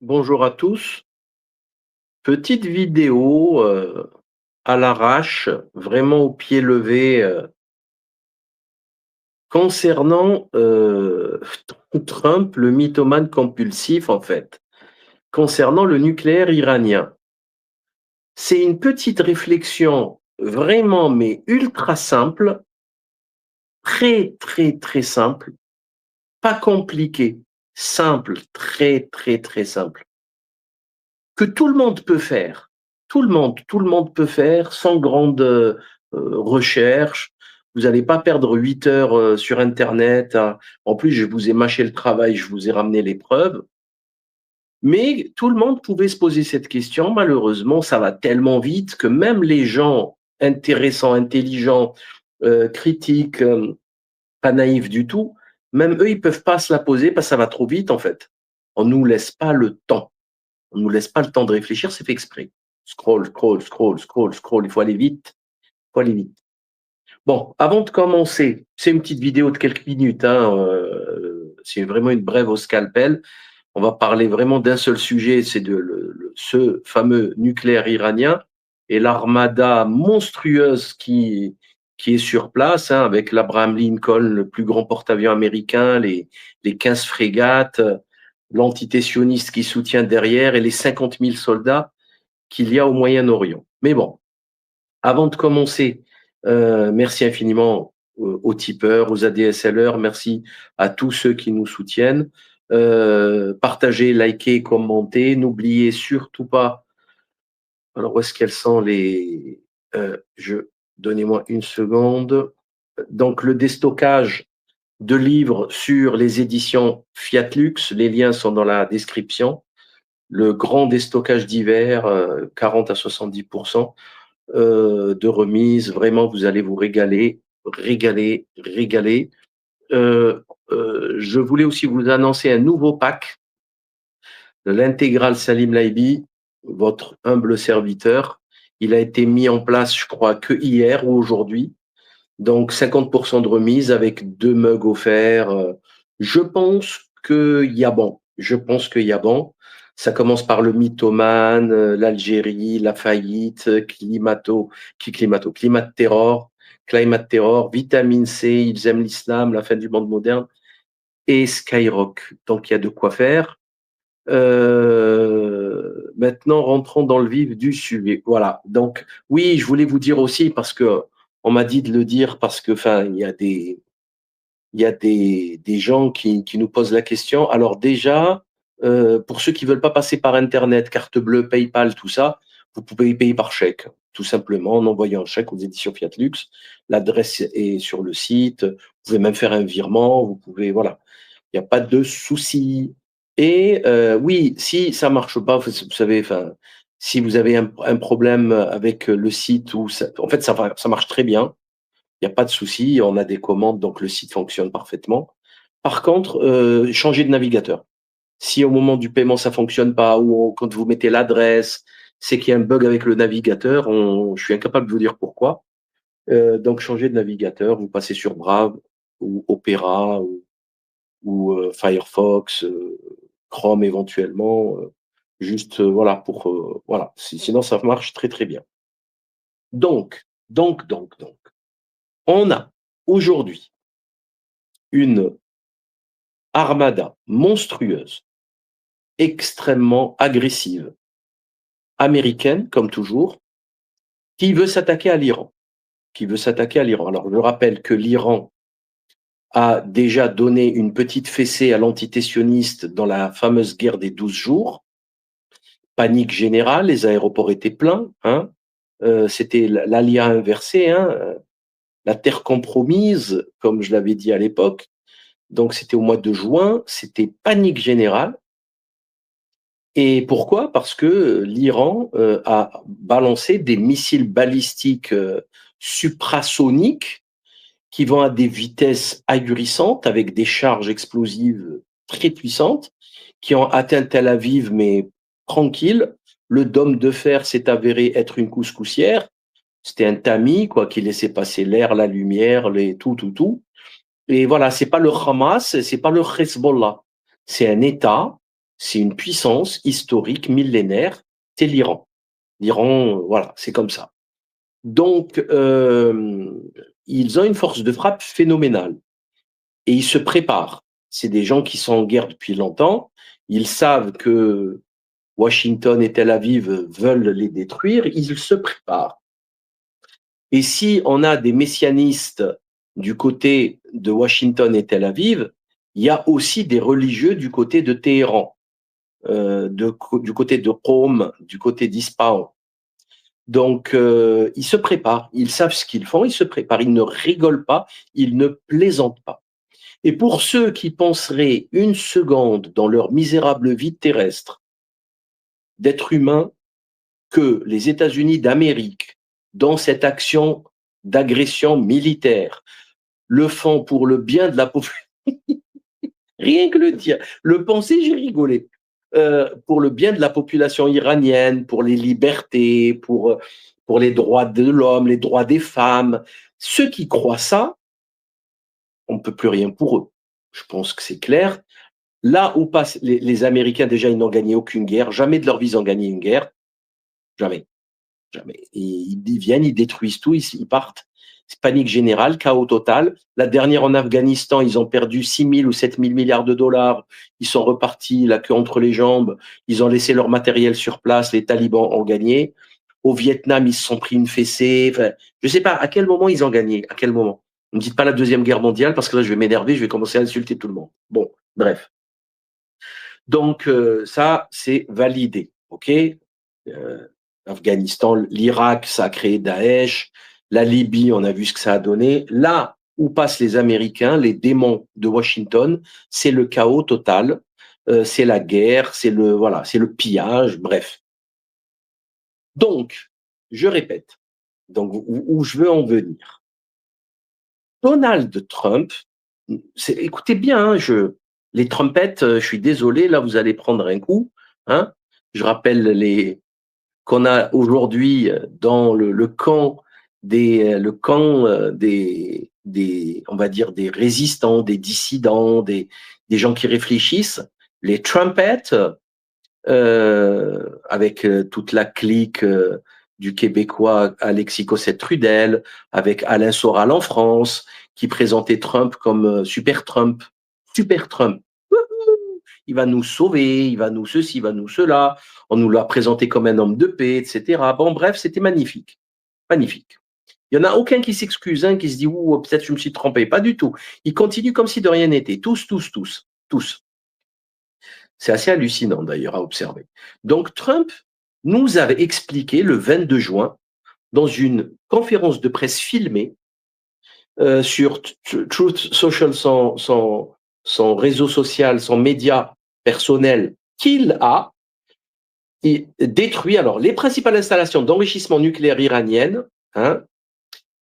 Bonjour à tous. Petite vidéo à l'arrache, vraiment au pied levé, concernant Trump, le mythomane compulsif en fait, concernant le nucléaire iranien. C'est une petite réflexion vraiment mais ultra simple, très très très simple, pas compliqué, simple, très très très simple. Que tout le monde peut faire. Tout le monde peut faire sans grande, recherche. Vous n'allez pas perdre 8 heures, sur internet à en plus je vous ai mâché le travail, je vous ai ramené les preuves. Mais tout le monde pouvait se poser cette question. Malheureusement, ça va tellement vite que même les gens intéressants, intelligents, critiques, pas naïfs du tout, même eux, ils peuvent pas se la poser parce que ça va trop vite en fait. On nous laisse pas le temps. On nous laisse pas le temps de réfléchir, c'est fait exprès. Scroll, scroll, scroll, scroll, scroll, il faut aller vite, il faut aller vite. Bon, avant de commencer, c'est une petite vidéo de quelques minutes, hein, c'est vraiment une brève au scalpel. On va parler vraiment d'un seul sujet, c'est de ce fameux nucléaire iranien et l'armada monstrueuse qui est sur place, hein, avec l'Abraham Lincoln, le plus grand porte-avions américain, les 15 frégates, l'entité sioniste qui soutient derrière et les 50 000 soldats qu'il y a au Moyen-Orient. Mais bon, avant de commencer, merci infiniment aux tipeurs, aux ADSLers, merci à tous ceux qui nous soutiennent. Partagez, likez, commentez. N'oubliez surtout pas. Alors, où est-ce qu'elles sont les. Donnez-moi une seconde. Donc, le déstockage de livres sur les éditions Fiat Lux, les liens sont dans la description. Le grand déstockage d'hiver, 40 à 70% de remise. Vraiment, vous allez vous régaler, régaler, régaler. Je voulais aussi vous annoncer un nouveau pack de l'intégrale Salim Laibi, votre humble serviteur. Il a été mis en place, je crois, que hier ou aujourd'hui. Donc 50% de remise avec 2 mugs offerts. Je pense qu'il y a bon. Je pense qu'il y a bon. Ça commence par le mythomane, l'Algérie, la faillite, climat terror, climate terror, vitamine C, ils aiment l'islam, la fin du monde moderne et Skyrock. Donc il y a de quoi faire. Maintenant, rentrons dans le vif du sujet. Voilà. Donc, oui, je voulais vous dire aussi, parce que on m'a dit de le dire, parce que, enfin, il y a des gens qui nous posent la question. Alors, déjà, pour ceux qui veulent pas passer par Internet, carte bleue, PayPal, tout ça, vous pouvez y payer par chèque, tout simplement, en envoyant un chèque aux éditions Fiat Lux. L'adresse est sur le site. Vous pouvez même faire un virement. Vous pouvez, voilà. Il n'y a pas de souci. Et oui, si ça marche pas, vous savez, enfin, si vous avez un problème avec le site, en fait, ça marche très bien. Il n'y a pas de souci. On a des commandes, donc le site fonctionne parfaitement. Par contre, changez de navigateur. Si au moment du paiement ça fonctionne pas ou quand vous mettez l'adresse, c'est qu'il y a un bug avec le navigateur. Je suis incapable de vous dire pourquoi. Donc changez de navigateur. Vous passez sur Brave ou Opera ou Firefox, Chrome éventuellement, juste voilà pour voilà. Sinon ça marche très très bien. Donc, on a aujourd'hui une armada monstrueuse, extrêmement agressive, américaine comme toujours, qui veut s'attaquer à l'Iran. Qui veut s'attaquer à l'Iran. Alors je rappelle que l'Iran a déjà donné une petite fessée à l'entité sioniste dans la fameuse guerre des 12 jours. Panique générale, les aéroports étaient pleins, hein. C'était l'alia inversé, hein, la terre compromise, comme je l'avais dit à l'époque. Donc c'était au mois de juin, c'était panique générale. Et pourquoi? Parce que l'Iran a balancé des missiles balistiques suprasoniques qui vont à des vitesses ahurissantes avec des charges explosives très puissantes qui ont atteint Tel Aviv, mais tranquille. Le dôme de fer s'est avéré être une couscoussière. C'était un tamis, quoi, qui laissait passer l'air, la lumière, tout. Et voilà, c'est pas le Hamas, c'est pas le Hezbollah. C'est un État c'est une puissance historique millénaire, c'est l'Iran. L'Iran, voilà, c'est comme ça. Donc, ils ont une force de frappe phénoménale et ils se préparent. C'est des gens qui sont en guerre depuis longtemps. Ils savent que Washington et Tel Aviv veulent les détruire. Ils se préparent. Et si on a des messianistes du côté de Washington et Tel Aviv, il y a aussi des religieux du côté de Téhéran, du côté de Qom, du côté d'Ispahan. Donc, ils se préparent, ils savent ce qu'ils font, ils se préparent, ils ne rigolent pas, ils ne plaisantent pas. Et pour ceux qui penseraient une seconde dans leur misérable vie terrestre d'être humain que les États-Unis d'Amérique, dans cette action d'agression militaire, le font pour le bien de la population, rien que le dire, le penser, j'ai rigolé. Pour le bien de la population iranienne, pour les libertés, pour les droits de l'homme, les droits des femmes. Ceux qui croient ça, on ne peut plus rien pour eux. Je pense que c'est clair. Là où passent les Américains, déjà, ils n'ont gagné aucune guerre. Jamais de leur vie, ils ont gagné une guerre. Jamais. Jamais. Et ils viennent, ils détruisent tout, ils partent. C'est panique générale, chaos total. La dernière en Afghanistan, ils ont perdu 6 000 ou 7 000 milliards de dollars. Ils sont repartis la queue entre les jambes. Ils ont laissé leur matériel sur place. Les talibans ont gagné. Au Vietnam, ils se sont pris une fessée. Enfin, je ne sais pas à quel moment ils ont gagné. À quel moment? Ne me dites pas la Deuxième Guerre mondiale parce que là, je vais m'énerver. Je vais commencer à insulter tout le monde. Bon, bref. Donc, ça, c'est validé. OK? L'Afghanistan, l'Irak, ça a créé Daesh. La Libye, on a vu ce que ça a donné. Là où passent les Américains, les démons de Washington, c'est le chaos total. C'est la guerre, c'est le pillage, bref. Donc, je répète, donc où je veux en venir. Donald Trump, écoutez bien, hein, les trompettes, je suis désolé, là vous allez prendre un coup. Hein, je rappelle qu'on a aujourd'hui dans le camp on va dire des résistants, des dissidents, des gens qui réfléchissent, les trumpettes, avec toute la clique du Québécois Alexis Cossette-Trudel, avec Alain Soral en France, qui présentait Trump comme Super Trump. Super Trump. Il va nous sauver, il va nous ceci, il va nous cela. On nous l'a présenté comme un homme de paix, etc. Bon, bref, c'était magnifique. Magnifique. Il n'y en a aucun qui s'excuse, hein, qui se dit, ouh, peut-être je me suis trompé. Pas du tout. Il continue comme si de rien n'était. Tous, tous, tous. Tous. C'est assez hallucinant d'ailleurs à observer. Donc Trump nous avait expliqué le 22 juin, dans une conférence de presse filmée sur Truth Social, son réseau social, son média personnel, qu'il a détruit. Alors, les principales installations d'enrichissement nucléaire iraniennes, hein,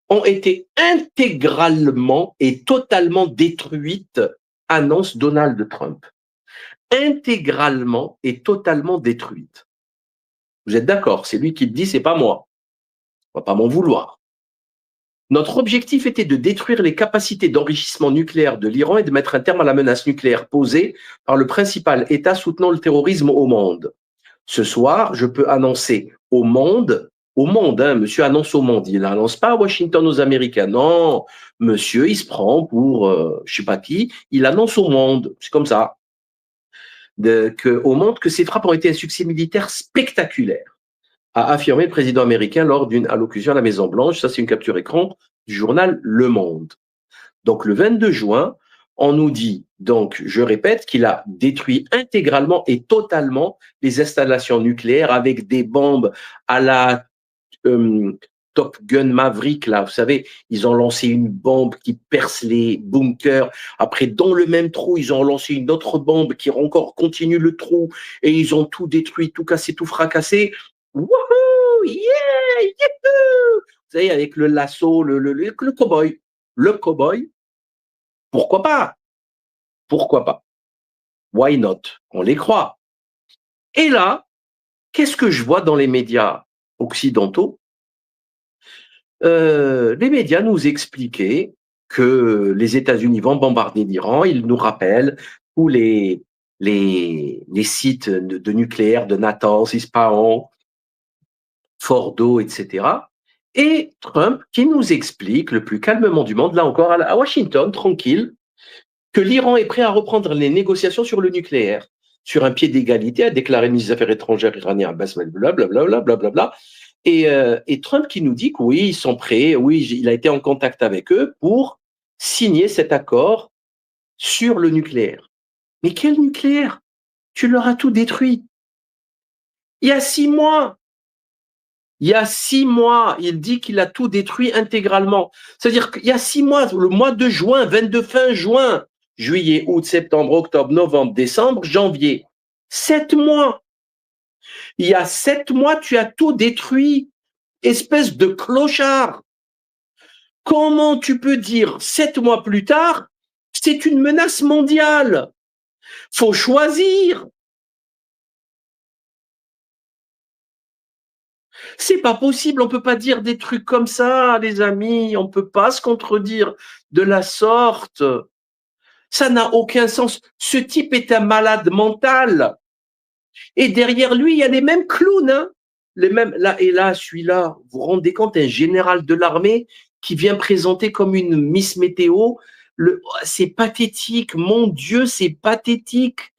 ont été intégralement et totalement détruites, annonce Donald Trump. Intégralement et totalement détruite. Vous êtes d'accord? C'est lui qui le dit, c'est pas moi. On va pas m'en vouloir. Notre objectif était de détruire les capacités d'enrichissement nucléaire de l'Iran et de mettre un terme à la menace nucléaire posée par le principal État soutenant le terrorisme au monde. Ce soir, je peux annoncer au monde, hein, monsieur annonce au monde, il n'annonce pas à Washington aux Américains, non, monsieur, il se prend pour je sais pas qui, il annonce au monde, c'est comme ça. Au monde que ces frappes ont été un succès militaire spectaculaire, a affirmé le président américain lors d'une allocution à la Maison-Blanche. Ça, c'est une capture écran du journal Le Monde. Donc, le 22 juin, on nous dit, donc, je répète, qu'il a détruit intégralement et totalement les installations nucléaires avec des bombes à la Top Gun Maverick, là, vous savez, ils ont lancé une bombe qui perce les bunkers. Après, dans le même trou, ils ont lancé une autre bombe qui encore continue le trou et ils ont tout détruit, tout cassé, tout fracassé. Wouhou! Yeah! Youhou! Vous savez, avec le lasso, le cow-boy. Le cow-boy, pourquoi pas? Pourquoi pas? Why not? On les croit. Et là, qu'est-ce que je vois dans les médias occidentaux? Les médias nous expliquaient que les États-Unis vont bombarder l'Iran. Ils nous rappellent tous les les sites de nucléaire de Natanz, Ispahan, Fordo, etc. Et Trump qui nous explique le plus calmement du monde, là encore à Washington, tranquille, que l'Iran est prêt à reprendre les négociations sur le nucléaire, sur un pied d'égalité, a déclaré le ministre des Affaires étrangères iranien Abbas blablabla, blablabla. Et Trump qui nous dit que oui, ils sont prêts, oui, il a été en contact avec eux pour signer cet accord sur le nucléaire. Mais quel nucléaire? Tu leur as tout détruit. Il y a 6 mois. Il y a 6 mois, il dit qu'il a tout détruit intégralement. C'est-à-dire qu'il y a 6 mois, le mois de juin, 22 fin juin, juillet, août, septembre, octobre, novembre, décembre, janvier. 7 mois. Il y a 7 mois, tu as tout détruit. Espèce de clochard. Comment tu peux dire 7 mois plus tard, c'est une menace mondiale? Faut choisir. C'est pas possible, on peut pas dire des trucs comme ça, les amis, on peut pas se contredire de la sorte. Ça n'a aucun sens. Ce type est un malade mental. Et derrière lui, il y a les mêmes clowns, hein. Les mêmes, là et là, celui-là, vous vous rendez compte, un général de l'armée qui vient présenter comme une Miss Météo. C'est pathétique, mon Dieu, c'est pathétique.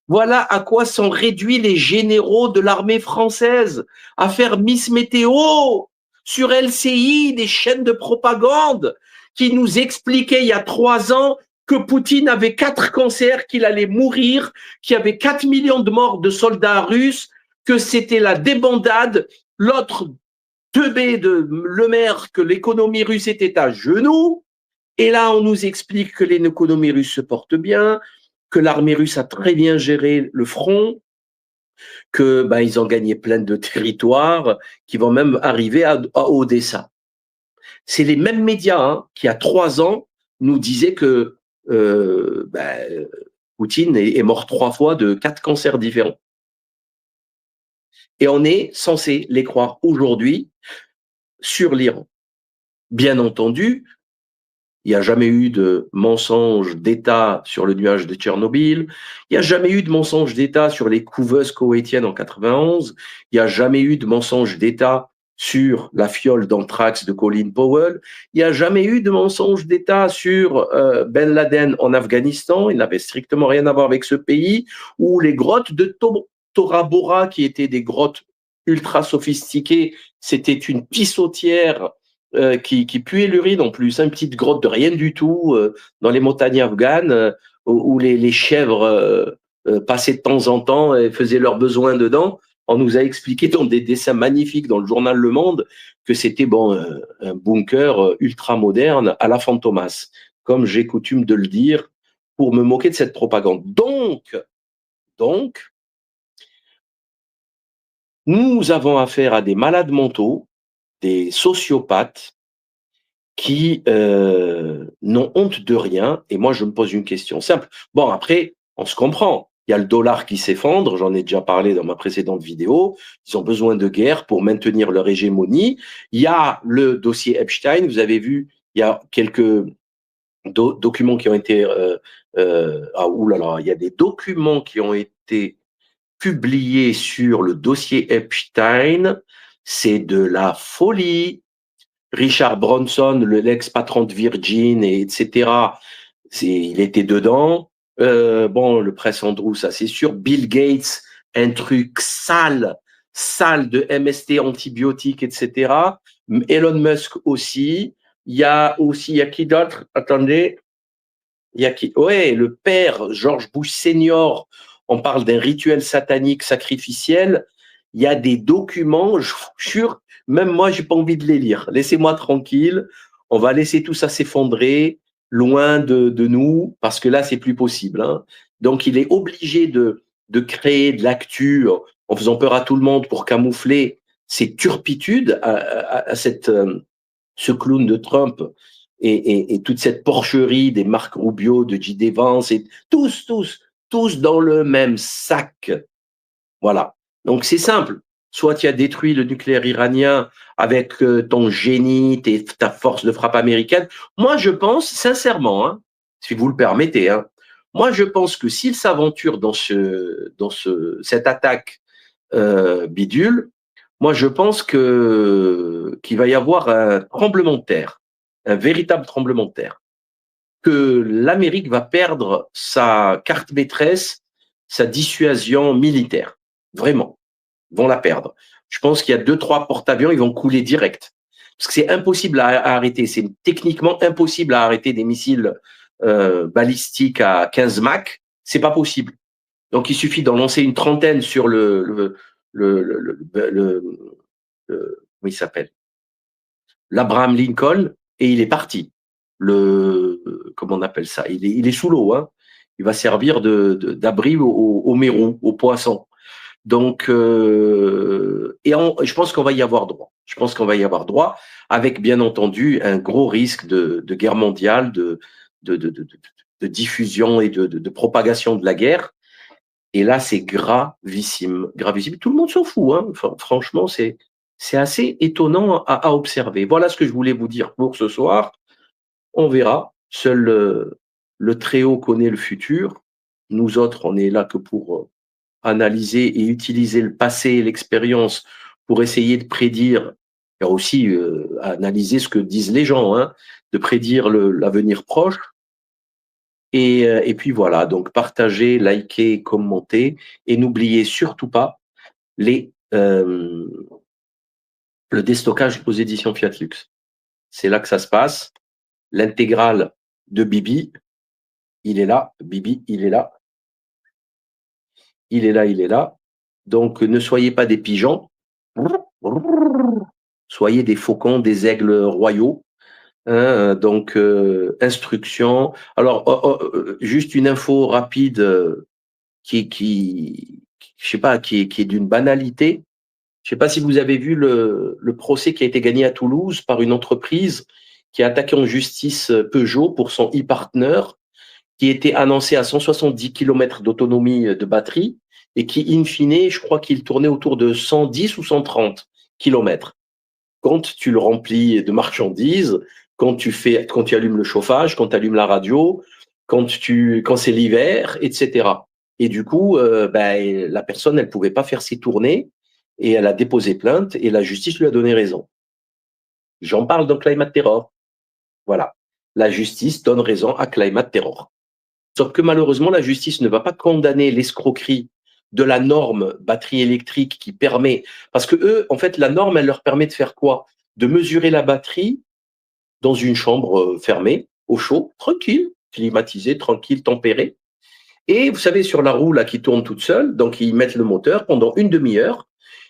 Voilà à quoi sont réduits les généraux de l'armée française, à faire Miss Météo sur LCI, des chaînes de propagande qui nous expliquaient il y a 3 ans que Poutine avait 4 cancers, qu'il allait mourir, qu'il y avait 4 millions de morts de soldats russes, que c'était la débandade, l'autre teubé de Le Maire, que l'économie russe était à genoux. Et là, on nous explique que l'économie russe se porte bien, que l'armée russe a très bien géré le front, que ils ont gagné plein de territoires, qui vont même arriver à Odessa. C'est les mêmes médias qui, il y a 3 ans, nous disaient que Poutine est mort 3 fois de 4 cancers différents. Et on est censé les croire aujourd'hui sur l'Iran. Bien entendu, il n'y a jamais eu de mensonge d'État sur le nuage de Tchernobyl. Il n'y a jamais eu de mensonge d'État sur les couveuses koweïtiennes en 91. Il n'y a jamais eu de mensonge d'État sur la fiole d'anthrax de Colin Powell. Il n'y a jamais eu de mensonge d'État sur Ben Laden en Afghanistan. Il n'avait strictement rien à voir avec ce pays. Ou les grottes de Tora Bora, qui étaient des grottes ultra sophistiquées. C'était une pissotière qui puait l'urine en plus, une petite grotte de rien du tout dans les montagnes afghanes où les chèvres passaient de temps en temps et faisaient leurs besoins dedans. On nous a expliqué dans des dessins magnifiques dans le journal Le Monde que c'était un bunker ultra moderne à la Fantomas, comme j'ai coutume de le dire pour me moquer de cette propagande. Donc, nous avons affaire à des malades mentaux, des sociopathes qui n'ont honte de rien. Et moi, je me pose une question simple. Bon, après, on se comprend. Il y a le dollar qui s'effondre, j'en ai déjà parlé dans ma précédente vidéo. Ils ont besoin de guerre pour maintenir leur hégémonie. Il y a le dossier Epstein, vous avez vu, il y a quelques documents qui ont été... il y a des documents qui ont été publiés sur le dossier Epstein. C'est de la folie. Richard Branson, l'ex-patron de Virgin, etc., il était dedans. Le presse Andrew, ça c'est sûr. Bill Gates, un truc sale de MST antibiotiques, etc. Elon Musk aussi. Il y a qui d'autre? Attendez. Il y a qui? Ouais, le père, George Bush Senior. On parle d'un rituel satanique sacrificiel. Il y a des documents, je vous jure, même moi, j'ai pas envie de les lire. Laissez-moi tranquille. On va laisser tout ça s'effondrer loin de nous, parce que là, c'est plus possible. Donc, il est obligé de créer de l'actu en faisant peur à tout le monde pour camoufler ses turpitudes à ce clown de Trump et toute cette porcherie des Marc Rubio, de J.D. Vance, et tous dans le même sac. Voilà. Donc, c'est simple. Soit tu as détruit le nucléaire iranien avec ton génie, ta force de frappe américaine. Moi, je pense, sincèrement, si vous le permettez, Moi, je pense que s'il s'aventure dans cette attaque bidule, moi, je pense qu'il va y avoir un tremblement de terre, un véritable tremblement de terre, que l'Amérique va perdre sa carte maîtresse, sa dissuasion militaire. Vraiment, ils vont la perdre. Je pense qu'il y a 2-3 porte-avions, ils vont couler direct. Parce que c'est impossible à arrêter. C'est techniquement impossible à arrêter des missiles balistiques à 15 Mach. C'est pas possible. Donc, il suffit d'en lancer une trentaine sur comment il s'appelle, l'Abraham Lincoln, et il est parti. Comment on appelle ça, il est sous l'eau, hein. Il va servir d'abri aux mérous, aux poissons. Donc, je pense qu'on va y avoir droit. Je pense qu'on va y avoir droit, avec bien entendu un gros risque de guerre mondiale, de diffusion et de propagation de la guerre. Et là, c'est gravissime, gravissime. Tout le monde s'en fout, hein. Enfin, franchement, c'est assez étonnant à observer. Voilà ce que je voulais vous dire pour ce soir. On verra. Seul le Très-Haut connaît le futur. Nous autres, on est là que pour analyser et utiliser le passé et l'expérience pour essayer de prédire, et aussi analyser ce que disent les gens, hein, de prédire l'avenir proche. Et puis voilà, donc partagez, likez, commentez, et n'oubliez surtout pas le déstockage aux éditions Fiat Lux. C'est là que ça se passe. L'intégrale de Bibi, il est là. Bibi, il est là. Il est là, il est là. Donc, ne soyez pas des pigeons. Soyez des faucons, des aigles royaux. Hein, donc, instruction. Alors, juste une info rapide je sais pas, qui est d'une banalité. Je sais pas si vous avez vu le procès qui a été gagné à Toulouse par une entreprise qui a attaqué en justice Peugeot pour son e-partner, qui était annoncé à 170 km d'autonomie de batterie et qui, in fine, je crois qu'il tournait autour de 110 ou 130 km. Quand tu le remplis de marchandises, quand tu allumes le chauffage, quand tu allumes la radio, quand c'est l'hiver, etc. Et du coup, la personne, elle pouvait pas faire ses tournées et elle a déposé plainte et la justice lui a donné raison. J'en parle dans Climate Terror. Voilà. La justice donne raison à Climate Terror. Sauf que malheureusement, la justice ne va pas condamner l'escroquerie de la norme batterie électrique qui permet, parce que eux, en fait, la norme, elle leur permet de faire quoi? De mesurer la batterie dans une chambre fermée, au chaud, tranquille, climatisée, tranquille, tempérée. Et vous savez, sur la roue là qui tourne toute seule, donc ils mettent le moteur pendant une demi-heure,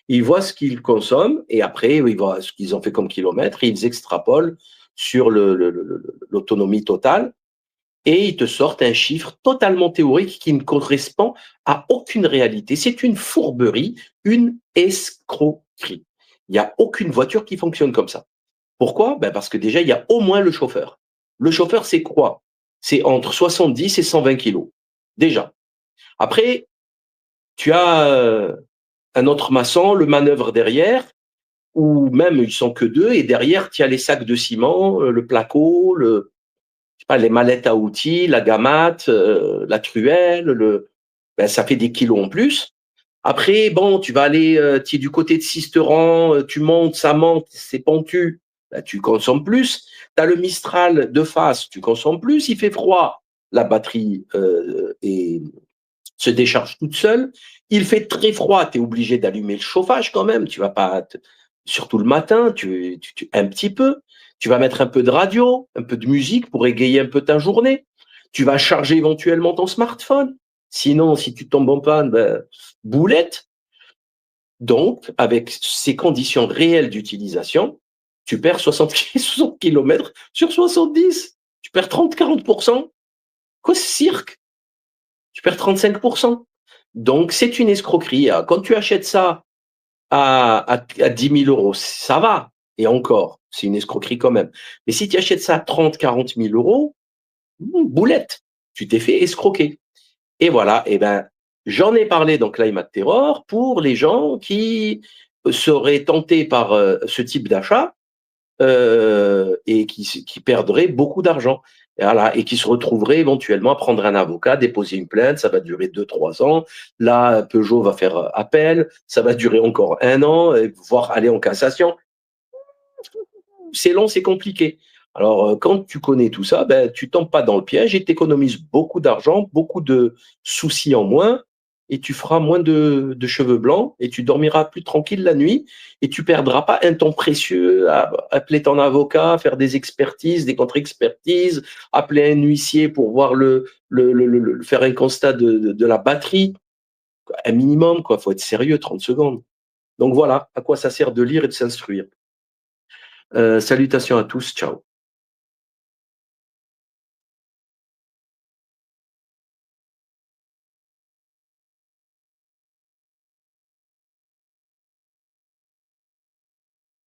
ils voient ce qu'ils consomment et après ils voient ce qu'ils ont fait comme kilomètres et ils extrapolent sur l'autonomie totale et ils te sortent un chiffre totalement théorique qui ne correspond à aucune réalité. C'est une fourberie, une escroquerie. Il n'y a aucune voiture qui fonctionne comme ça. Pourquoi? Parce que déjà, il y a au moins le chauffeur. Le chauffeur, c'est quoi? C'est entre 70 et 120 kilos. Déjà. Après, tu as un autre maçon, le manœuvre derrière, ou même ils sont que deux, et derrière, tu as les sacs de ciment, le placo, je sais pas, les mallettes à outils, la gamate, la truelle, ça fait des kilos en plus. Après, bon, tu vas aller, tu es du côté de Sisteron, tu montes, ça monte, c'est pentu, tu consommes plus. Tu as le Mistral de face, tu consommes plus, il fait froid, la batterie se décharge toute seule. Il fait très froid, tu es obligé d'allumer le chauffage quand même, tu vas pas, surtout le matin, un petit peu. Tu vas mettre un peu de radio, un peu de musique pour égayer un peu ta journée. Tu vas charger éventuellement ton smartphone. Sinon, si tu tombes en panne, boulette. Donc, avec ces conditions réelles d'utilisation, tu perds 60 km sur 70. Tu perds 30-40%. Quoi, ce cirque? Tu perds 35%. Donc, c'est une escroquerie. Quand tu achètes ça à 10 000 euros, ça va. Et encore, c'est une escroquerie quand même. Mais si tu achètes ça à 30-40 000 euros, boulette, tu t'es fait escroquer. Et voilà, j'en ai parlé dans Climate Terror pour les gens qui seraient tentés par ce type d'achat et qui perdraient beaucoup d'argent. Et voilà, et qui se retrouveraient éventuellement à prendre un avocat, déposer une plainte, ça va durer 2, 3 ans. Là, Peugeot va faire appel, ça va durer encore 1 an, voire aller en cassation. C'est long, c'est compliqué. Alors, quand tu connais tout ça, ben, tu tombes pas dans le piège et tu économises beaucoup d'argent, beaucoup de soucis en moins, et tu feras moins de cheveux blancs et tu dormiras plus tranquille la nuit et tu perdras pas un temps précieux à appeler ton avocat, faire des expertises, des contre-expertises, appeler un huissier pour voir faire un constat de la batterie. Un minimum, quoi. Faut être sérieux, 30 secondes. Donc voilà à quoi ça sert de lire et de s'instruire. Salutations à tous, ciao.